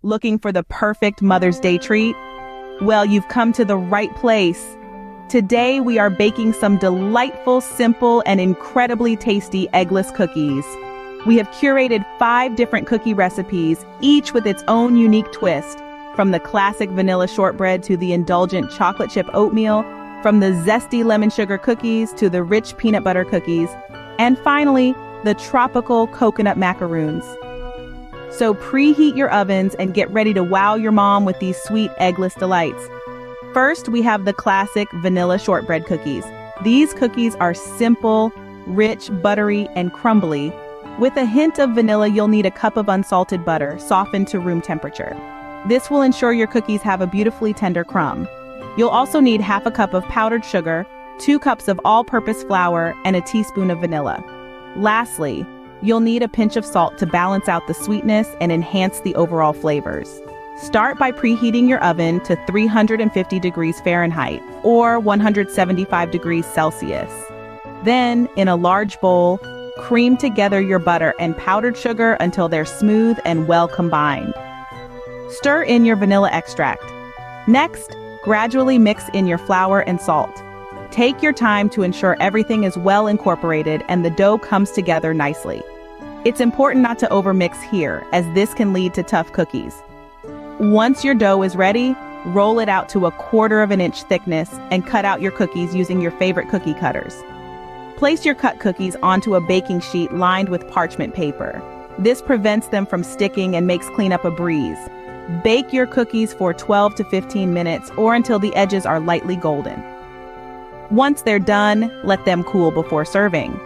Looking for the perfect Mother's Day treat? Well, you've come to the right place. Today, we are baking some delightful, simple, and incredibly tasty eggless cookies. We have curated 5 different cookie recipes, each with its own unique twist, from the classic vanilla shortbread to the indulgent chocolate chip oatmeal, from the zesty lemon sugar cookies to the rich peanut butter cookies, and finally, the tropical coconut macaroons. So preheat your ovens and get ready to wow your mom with these sweet eggless delights. First, we have the classic vanilla shortbread cookies. These cookies are simple, rich, buttery, and crumbly. With a hint of vanilla, you'll need a cup of unsalted butter, softened to room temperature. This will ensure your cookies have a beautifully tender crumb. You'll also need half a cup of powdered sugar, 2 cups of all-purpose flour, and a teaspoon of vanilla. Lastly, you'll need a pinch of salt to balance out the sweetness and enhance the overall flavors. Start by preheating your oven to 350 degrees Fahrenheit or 175 degrees Celsius. Then, in a large bowl, cream together your butter and powdered sugar until they're smooth and well combined. Stir in your vanilla extract. Next, gradually mix in your flour and salt. Take your time to ensure everything is well incorporated and the dough comes together nicely. It's important not to overmix here, as this can lead to tough cookies. Once your dough is ready, roll it out to 1/4 inch thickness and cut out your cookies using your favorite cookie cutters. Place your cut cookies onto a baking sheet lined with parchment paper. This prevents them from sticking and makes cleanup a breeze. Bake your cookies for 12 to 15 minutes or until the edges are lightly golden. Once they're done, let them cool before serving.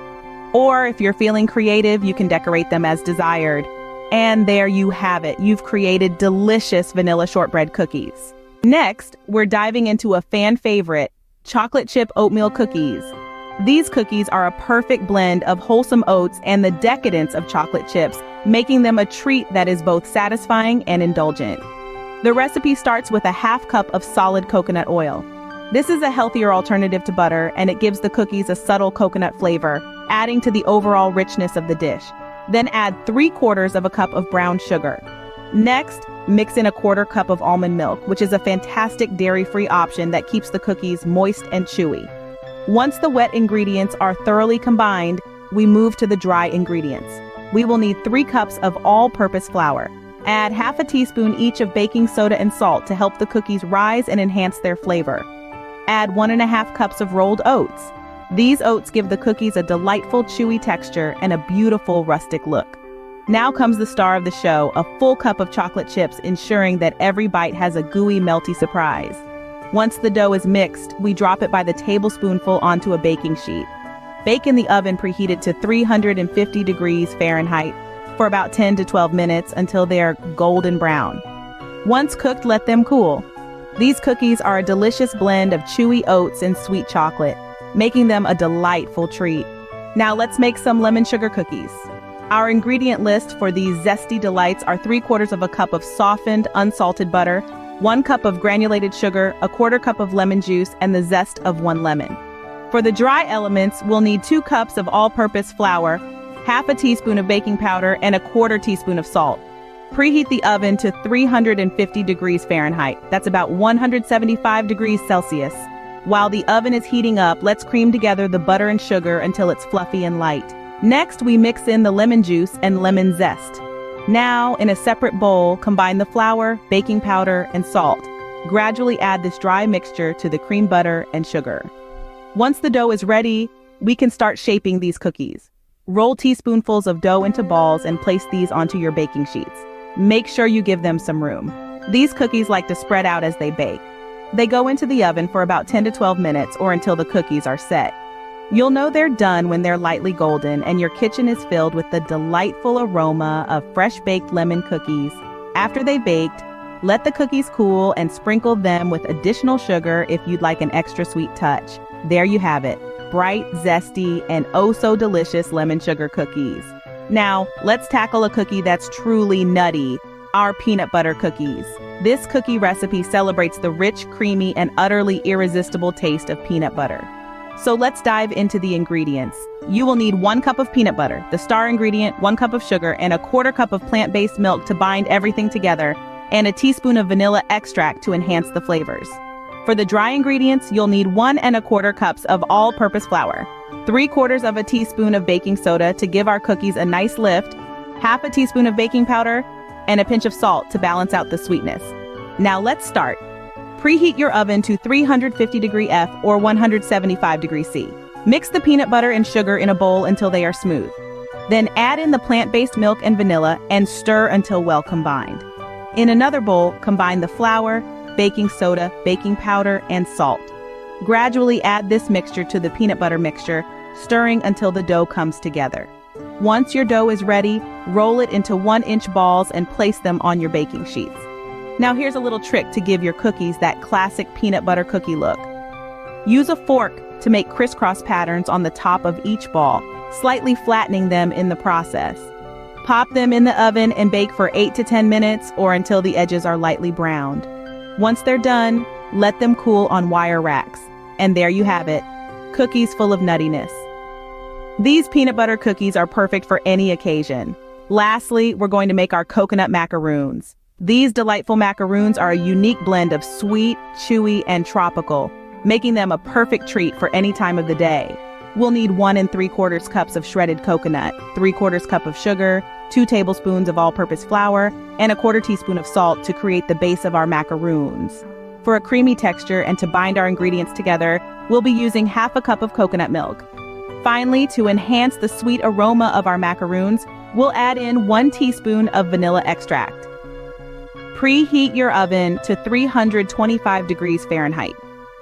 Or if you're feeling creative, you can decorate them as desired. And there you have it. You've created delicious vanilla shortbread cookies. Next, we're diving into a fan favorite, chocolate chip oatmeal cookies. These cookies are a perfect blend of wholesome oats and the decadence of chocolate chips, making them a treat that is both satisfying and indulgent. The recipe starts with a half cup of solid coconut oil. This is a healthier alternative to butter, and it gives the cookies a subtle coconut flavor, adding to the overall richness of the dish. Then add 3/4 cup of brown sugar. Next, mix in 1/4 cup of almond milk, which is a fantastic dairy-free option that keeps the cookies moist and chewy. Once the wet ingredients are thoroughly combined, we move to the dry ingredients. We will need 3 cups of all-purpose flour. Add half a teaspoon each of baking soda and salt to help the cookies rise and enhance their flavor. Add 1½ cups of rolled oats. These oats give the cookies a delightful chewy texture and a beautiful rustic look. Now comes the star of the show, a full cup of chocolate chips, ensuring that every bite has a gooey, melty surprise. Once the dough is mixed, we drop it by the tablespoonful onto a baking sheet. Bake in the oven preheated to 350 degrees Fahrenheit for about 10 to 12 minutes until they are golden brown. Once cooked, let them cool. These cookies are a delicious blend of chewy oats and sweet chocolate, making them a delightful treat. Now let's make some lemon sugar cookies. Our ingredient list for these zesty delights are 3/4 cup of softened, unsalted butter, 1 cup of granulated sugar, 1/4 cup of lemon juice, and the zest of 1 lemon. For the dry elements, we'll need 2 cups of all-purpose flour, half a teaspoon of baking powder, and 1/4 teaspoon of salt. Preheat the oven to 350 degrees Fahrenheit. That's about 175 degrees Celsius. While the oven is heating up, let's cream together the butter and sugar until it's fluffy and light. Next, we mix in the lemon juice and lemon zest. Now, in a separate bowl, combine the flour, baking powder, and salt. Gradually add this dry mixture to the cream butter and sugar. Once the dough is ready, we can start shaping these cookies. Roll teaspoonfuls of dough into balls and place these onto your baking sheets. Make sure you give them some room. These cookies like to spread out as they bake. They go into the oven for about 10 to 12 minutes or until the cookies are set. You'll know they're done when they're lightly golden and your kitchen is filled with the delightful aroma of fresh-baked lemon cookies. After they've baked, let the cookies cool and sprinkle them with additional sugar if you'd like an extra sweet touch. There you have it, bright, zesty, and oh so delicious lemon sugar cookies. Now, let's tackle a cookie that's truly nutty, our peanut butter cookies. This cookie recipe celebrates the rich, creamy, and utterly irresistible taste of peanut butter. So let's dive into the ingredients. You will need 1 cup of peanut butter, the star ingredient, 1 cup of sugar, and 1/4 cup of plant-based milk to bind everything together. and a teaspoon of vanilla extract to enhance the flavors. For the dry ingredients, you'll need 1¼ cups of all-purpose flour, 3/4 of a teaspoon of baking soda to give our cookies a nice lift, half a teaspoon of baking powder, and a pinch of salt to balance out the sweetness. Now let's start. Preheat your oven to 350 degree F or 175 degrees C. Mix the peanut butter and sugar in a bowl until they are smooth. Then add in the plant-based milk and vanilla and stir until well combined. In another bowl, combine the flour, baking soda, baking powder, and salt. Gradually add this mixture to the peanut butter mixture, stirring until the dough comes together. Once your dough is ready, roll it into 1-inch balls and place them on your baking sheets. Now here's a little trick to give your cookies that classic peanut butter cookie look. Use a fork to make crisscross patterns on the top of each ball, slightly flattening them in the process. Pop them in the oven and bake for 8 to 10 minutes or until the edges are lightly browned. Once they're done, let them cool on wire racks. And there you have it, cookies full of nuttiness. These peanut butter cookies are perfect for any occasion. Lastly, we're going to make our coconut macaroons. These delightful macaroons are a unique blend of sweet, chewy, and tropical, making them a perfect treat for any time of the day. We'll need 1¾ cups of shredded coconut, 3/4 cup of sugar, 2 tablespoons of all-purpose flour, and a 1/4 teaspoon of salt to create the base of our macaroons. For a creamy texture and to bind our ingredients together, we'll be using 1/2 cup of coconut milk. Finally, to enhance the sweet aroma of our macaroons, we'll add in 1 teaspoon of vanilla extract. Preheat your oven to 325 degrees Fahrenheit.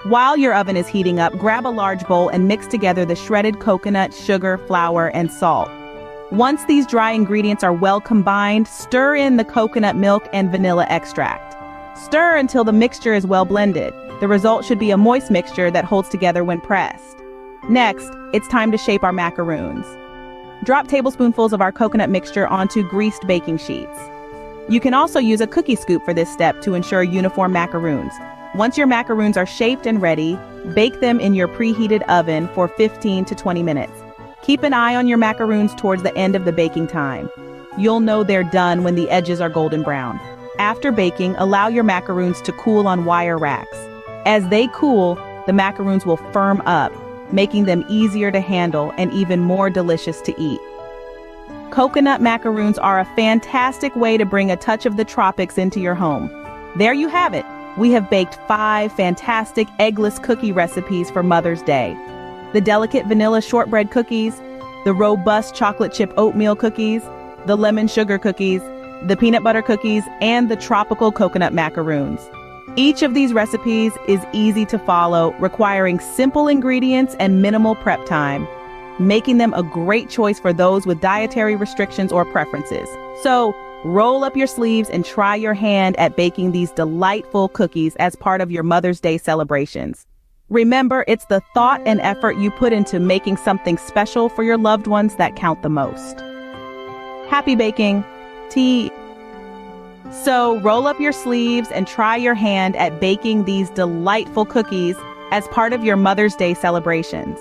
While your oven is heating up, grab a large bowl and mix together the shredded coconut, sugar, flour, and salt. Once these dry ingredients are well combined, stir in the coconut milk and vanilla extract. Stir until the mixture is well blended. The result should be a moist mixture that holds together when pressed. Next, it's time to shape our macaroons. Drop tablespoonfuls of our coconut mixture onto greased baking sheets. You can also use a cookie scoop for this step to ensure uniform macaroons. Once your macaroons are shaped and ready, bake them in your preheated oven for 15 to 20 minutes. Keep an eye on your macaroons towards the end of the baking time. You'll know they're done when the edges are golden brown. After baking, allow your macaroons to cool on wire racks. As they cool, the macaroons will firm up, making them easier to handle and even more delicious to eat. Coconut macaroons are a fantastic way to bring a touch of the tropics into your home. There you have it. We have baked 5 fantastic eggless cookie recipes for Mother's Day. The delicate vanilla shortbread cookies, the robust chocolate chip oatmeal cookies, the lemon sugar cookies, the peanut butter cookies, and the tropical coconut macaroons. Each of these recipes is easy to follow, requiring simple ingredients and minimal prep time, making them a great choice for those with dietary restrictions or preferences. So, roll up your sleeves and try your hand at baking these delightful cookies as part of your Mother's Day celebrations. Remember, it's the thought and effort you put into making something special for your loved ones that count the most. Happy baking! So, roll up your sleeves and try your hand at baking these delightful cookies as part of your Mother's Day celebrations.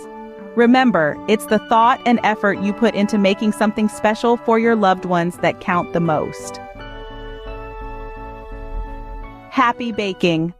Remember, it's the thought and effort you put into making something special for your loved ones that count the most. Happy baking!